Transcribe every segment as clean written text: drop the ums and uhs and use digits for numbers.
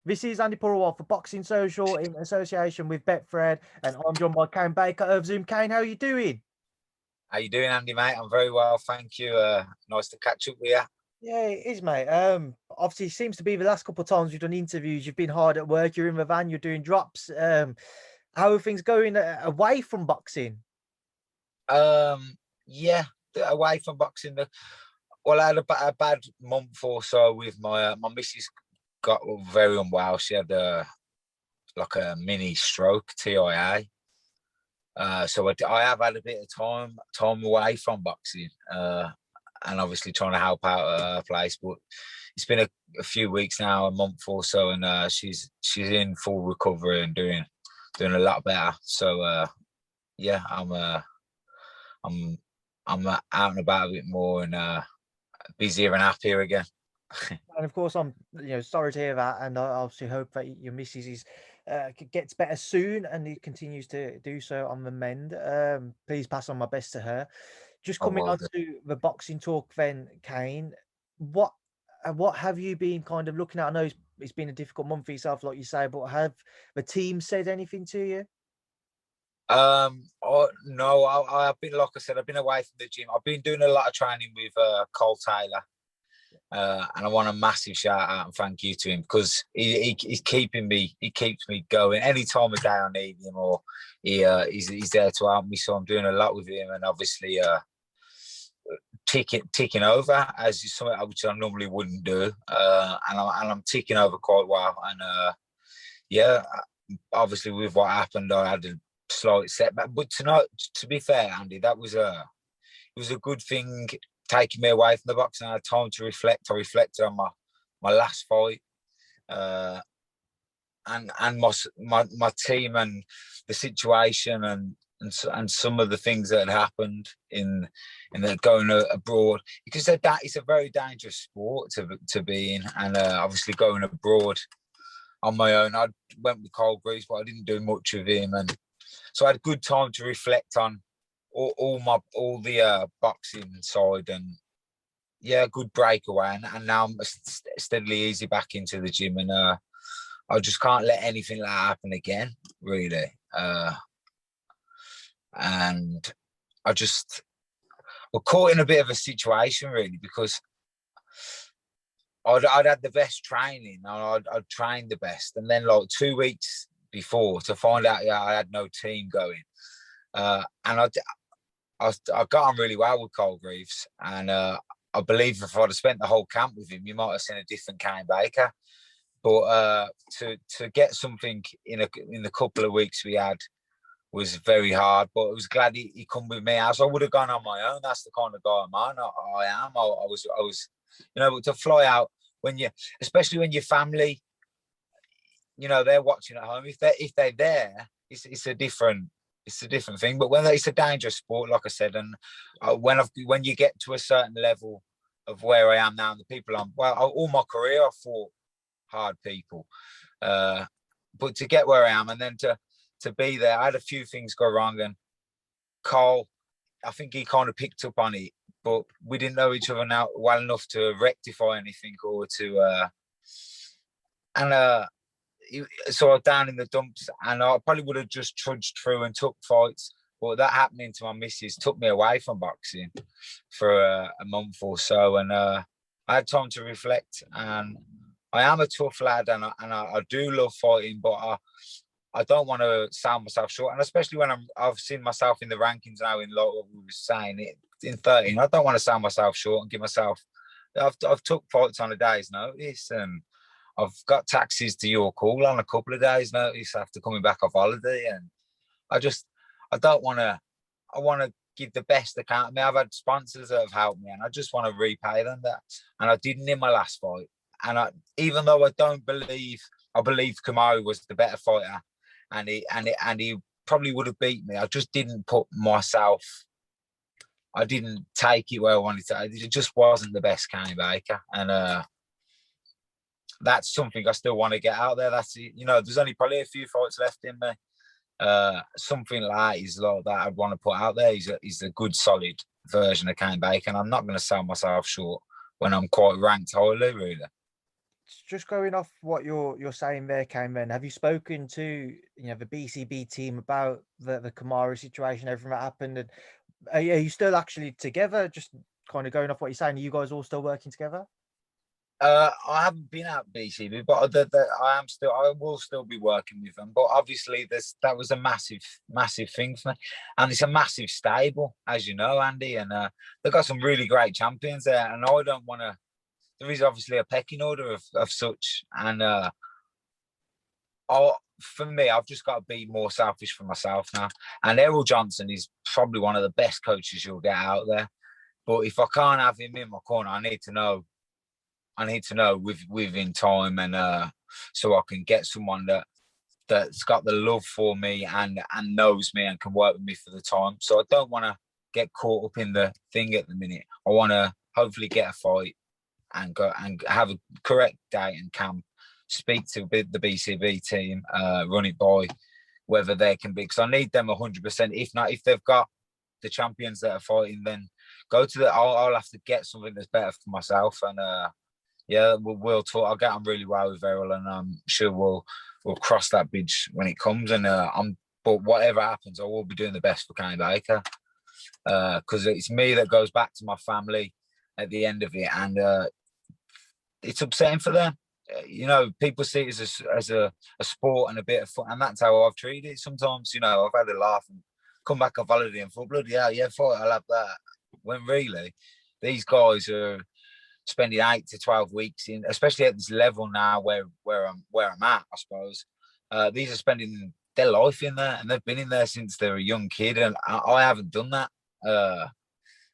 This is Andy Purewal for Boxing Social in association with Betfred, and I'm joined by Kane Baker of Zoom. Kane, how are you doing? How you doing, Andy, mate? I'm very well, thank you. Nice to catch up with you. Yeah, it is, mate. Obviously, it seems to be the last couple of times you've done interviews, you've been hard at work, you're in the van, you're doing drops. How are things going away from boxing? Yeah, away from boxing. Well, I had a bad month or so with my missus got very unwell. She had like a mini stroke, TIA. So I have had a bit of time away from boxing, and obviously trying to help out at her place. But it's been a few weeks now, a month or so, and she's in full recovery and doing a lot better. So yeah, I'm out and about a bit more and busier and happier again. And of course, I'm sorry to hear that, and I obviously hope that your missus gets better soon and he continues to do so on the mend. Please pass on my best to her. Just coming on to the boxing talk, then, Kane. What have you been kind of looking at? I know it's been a difficult month for yourself, like you say, but have the team said anything to you? No, I've been, like I said, I've been away from the gym. I've been doing a lot of training with Cole Taylor. And I want a massive shout out and thank you to him, because he's keeping me. He keeps me going any time of day I need him, or he's there to help me. So I'm doing a lot with him, and obviously ticking over as is something which I normally wouldn't do. And I'm ticking over quite well. And yeah, obviously with what happened, I had a slight setback. But to be fair, Andy, it was a good thing, taking me away from the boxing. I had time to reflect. I reflected on my last fight, and my team and the situation and some of the things that had happened in the going abroad, because it's a very dangerous sport to be in, and obviously going abroad on my own. I went with Cole Greaves, but I didn't do much with him, and so I had good time to reflect on all the boxing side, and yeah, good breakaway, and now I'm steadily easy back into the gym, and I just can't let anything like that happen again, really. And we're caught in a bit of a situation, really, because I'd had the best training, and I'd trained the best, and then like 2 weeks before, to find out I had no team going, and I got on really well with Cole Greaves, and I believe if I'd have spent the whole camp with him, you might have seen a different Kane Baker. But to get something in the couple of weeks we had was very hard. But I was glad he come with me, as I would have gone on my own. That's the kind of guy I am. I was, but to fly out especially when your family, they're watching at home. If they're there, it's a different thing. But when it's a dangerous sport, like I said, and when you get to a certain level of where I am now, and the people all my career, I fought hard people, but to get where I am, and then to be there, I had a few things go wrong, and Cole, I think he kind of picked up on it, but we didn't know each other now well enough to rectify anything, or to so I was down in the dumps, and I probably would have just trudged through and took fights. But that happening to my missus took me away from boxing for a month or so, and I had time to reflect. And I am a tough lad, and I do love fighting, but I don't want to sound myself short. And especially when I've seen myself in the rankings now, in like what we were saying, in 13, I don't want to sound myself short and give myself. I've took fights on a day's notice, and I've got taxis to York Hall on a couple of days' notice after coming back off holiday, and I don't want to. I want to give the best I can. I mean, I've had sponsors that have helped me, and I just want to repay them that. And I didn't in my last fight. And even though I believe Khoumari was the better fighter, and he probably would have beat me. I just didn't put myself. I didn't take it where I wanted to. It just wasn't the best Kane Baker, and that's something I still want to get out there. There's only probably a few fights left in me, something like is like that I'd want to put out there. He's a good solid version of Kane Baker, and I'm not going to sell myself short when I'm quite ranked highly, really. Just going off what you're saying there, Cameron, have you spoken to the BCB team about the Khoumari situation, everything that happened, and are you still actually together? Just kind of going off what you're saying, are you guys all still working together? I haven't been at BCB, but I will still be working with them. But obviously, that was a massive thing for me, and it's a massive stable, as you know, Andy. And they've got some really great champions there, and I don't want to. There is obviously a pecking order of such, and for me, I've just got to be more selfish for myself now. And Errol Johnson is probably one of the best coaches you'll get out there. But if I can't have him in my corner, I need to know within time, and so I can get someone that's got the love for me and knows me and can work with me for the time. So I don't want to get caught up in the thing at the minute. I want to hopefully get a fight and go and have a correct date and camp. Speak to the BCB team, run it by whether they can be, because I need them 100%. If not, if they've got the champions that are fighting, then go to I'll have to get something that's better for myself. And yeah, we'll talk. I'll get on really well with Errol, and I'm sure we'll cross that bridge when it comes. And but whatever happens, I will be doing the best for Kane Baker, because it's me that goes back to my family at the end of it, and it's upsetting for them. People see it as a sport and a bit of fun, and that's how I've treated it. Sometimes, I've had a laugh and come back off holiday and thought, bloody hell, yeah, fight, I'll have that. When really, these guys are spending 8 to 12 weeks in, especially at this level now where I'm at, I suppose. These are spending their life in there, and they've been in there since they're a young kid, and I haven't done that.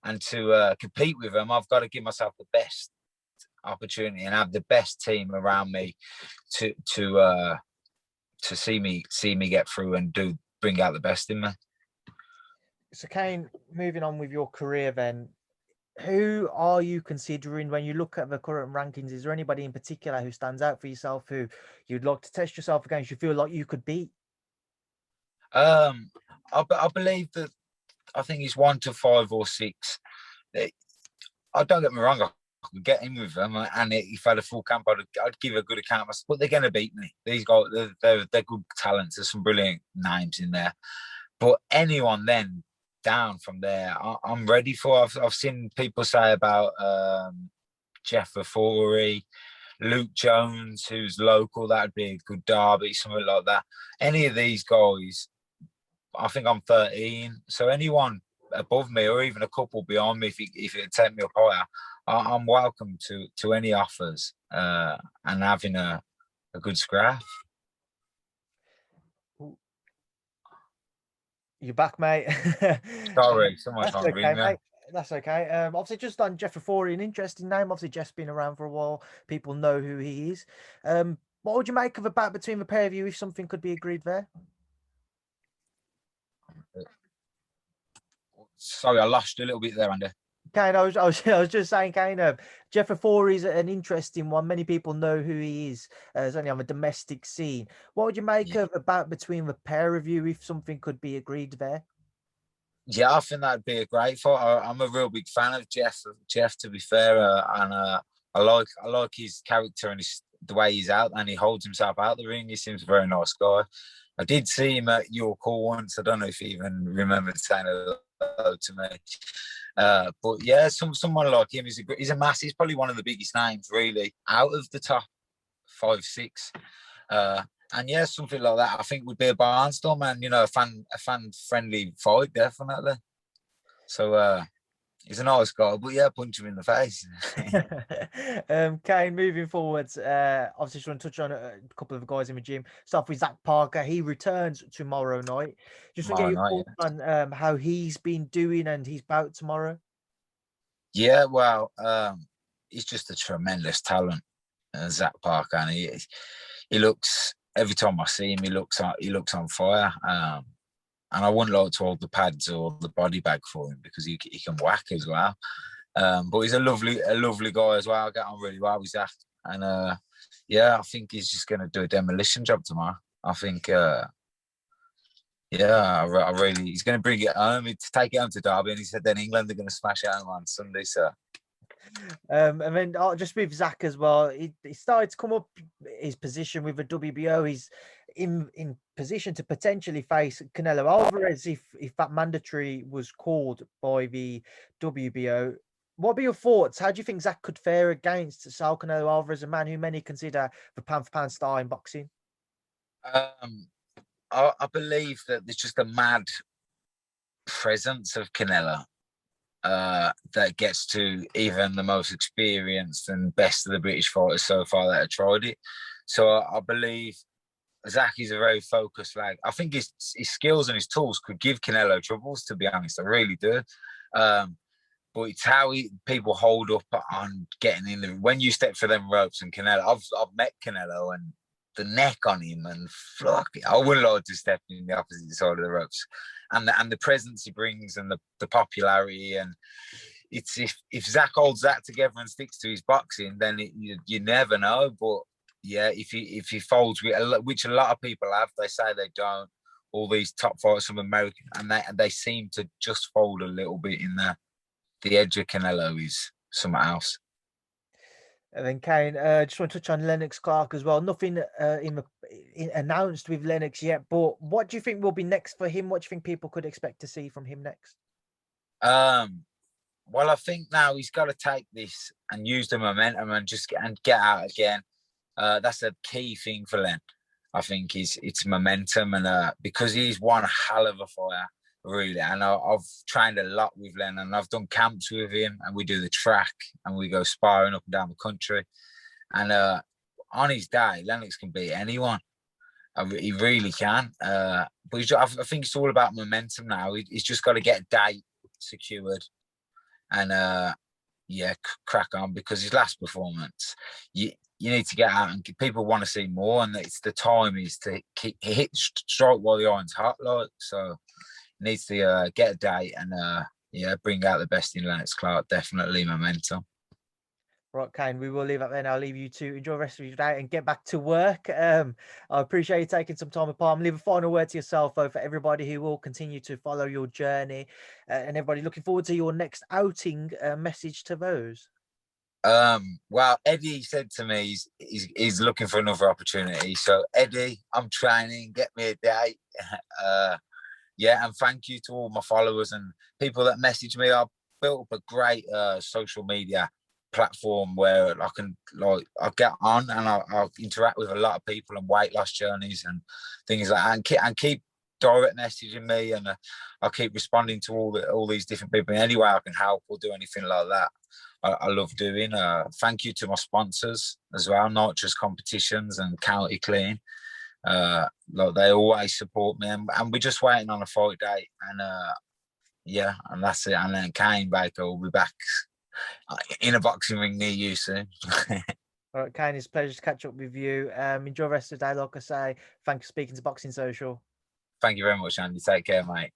And to compete with them, I've got to give myself the best opportunity and have the best team around me to see me get through and bring out the best in me. So Kane, moving on with your career then, who are you considering when you look at the current rankings? Is there anybody in particular who stands out for yourself who you'd like to test yourself against, you feel like you could beat? I believe that, I think it's 1 to 5 or 6. I don't get me wrong, I could get in with them, and if I had a full camp, I'd give a good account of myself, but they're going to beat me. These guys, they're good talents. There's some brilliant names in there, but anyone then down from there, I'm ready for. I've seen people say about Jeff Ofori, Luke Jones, who's local. That'd be a good derby, something like that. Any of these guys, I think I'm 13, so anyone above me or even a couple beyond me, if it take me up higher, I'm welcome to any offers and having a good scrap. You're back, mate. Sorry, someone's trying to ring me. That's okay. Obviously, just on Jeff Ofori, an interesting name. Obviously, Jeff's been around for a while. People know who he is. What would you make of a bat between the pair of you if something could be agreed there? Sorry, I lost a little bit there, Andy. Kane, I was just saying, Kane, Jeff Ofori is an interesting one. Many people know who he is. It's only on the domestic scene. What would you make of a bat between the pair of you if something could be agreed there? Yeah, I think that'd be a great fight. I'm a real big fan of Jeff. To be fair, and I like his character and the way he's out and he holds himself out the ring. He seems a very nice guy. I did see him at your call once. I don't know if he even remembered saying hello to me. But yeah, someone like him he's a massive. He's probably one of the biggest names really out of the top 5, 6. And yeah, something like that I think would be a barnstormer, and a fan friendly fight, definitely. So he's a nice guy, but yeah, punch him in the face. Kane, moving forwards, obviously just want to touch on a couple of the guys in the gym. Start with Zach Parker. He returns tomorrow night. Just to get your thoughts on how he's been doing and his bout tomorrow. Yeah, well, he's just a tremendous talent, Zach Parker, and he looks. Every time I see him, he looks on fire. And I wouldn't like to hold the pads or the body bag for him because he can whack as well. But he's a lovely guy as well. I get on really well with Zach. And yeah, I think he's just going to do a demolition job tomorrow. I think Yeah, I really, he's going to bring it home, to take it home to Derby, and he said then England are going to smash it home on Sunday. So, And then just with Zac as well, he started to come up his position with the WBO. He's in position to potentially face Canelo Alvarez if that mandatory was called by the WBO. What are your thoughts? How do you think Zac could fare against Saul Canelo Alvarez, a man who many consider the pound for pound star in boxing? I believe that there's just a mad presence of Canelo that gets to even the most experienced and best of the British fighters so far that have tried it. So I believe Zac is a very focused lad. I think his skills and his tools could give Canelo troubles, to be honest. I really do. But it's how people hold up on getting in the, when you step for them ropes. And Canelo, I've met Canelo, and the neck on him, and fuck it, I wouldn't like to step in the opposite side of the ropes. And the presence he brings, and the popularity, and it's if Zac holds that together and sticks to his boxing, then you never know. But yeah, if he folds, which a lot of people have, they say they don't. All these top fighters from America, and they seem to just fold a little bit in there. The edge of Canelo is something else. And then Kane, just want to touch on Lennox Clark as well. Nothing announced with Lennox yet, but what do you think will be next for him? What do you think people could expect to see from him next? Well, I think now he's got to take this and use the momentum and get out again. That's a key thing for Len. I think it's momentum, and because he's one hell of a fighter, really. And I've trained a lot with Len, and I've done camps with him, and we do the track, and we go sparring up and down the country. And on his day, Lennox can beat anyone. He really can. But I think it's all about momentum now. He's just got to get a date secured, and crack on, because his last performance, you need to get out, and people want to see more, and it's the time is to strike while the iron's hot, like. So he needs to get a date and bring out the best in Lennox Clark. Definitely momentum. Right, Kane, we will leave that then. I'll leave you to enjoy the rest of your day and get back to work. I appreciate you taking some time apart. I'm leaving a final word to yourself, though, for everybody who will continue to follow your journey, and everybody looking forward to your next outing. Message to those. Well, Eddie said to me he's looking for another opportunity. So Eddie, I'm training. Get me a date. And thank you to all my followers and people that message me. I've built up a great social media platform where I'll get on and I'll interact with a lot of people and weight loss journeys and things like that, and keep direct messaging me, and I'll keep responding to all these different people in any way I can help or do anything like that. I love doing. Thank you to my sponsors as well, not just competitions and County Clean. They always support me, and we're just waiting on a fight date, and and that's it. And then Kane Baker will be back in a boxing ring near you soon. All right, Kane, it's a pleasure to catch up with you. Enjoy the rest of the day. Like I say, thanks for speaking to Boxing Social. Thank you very much, Andy. Take care, mate.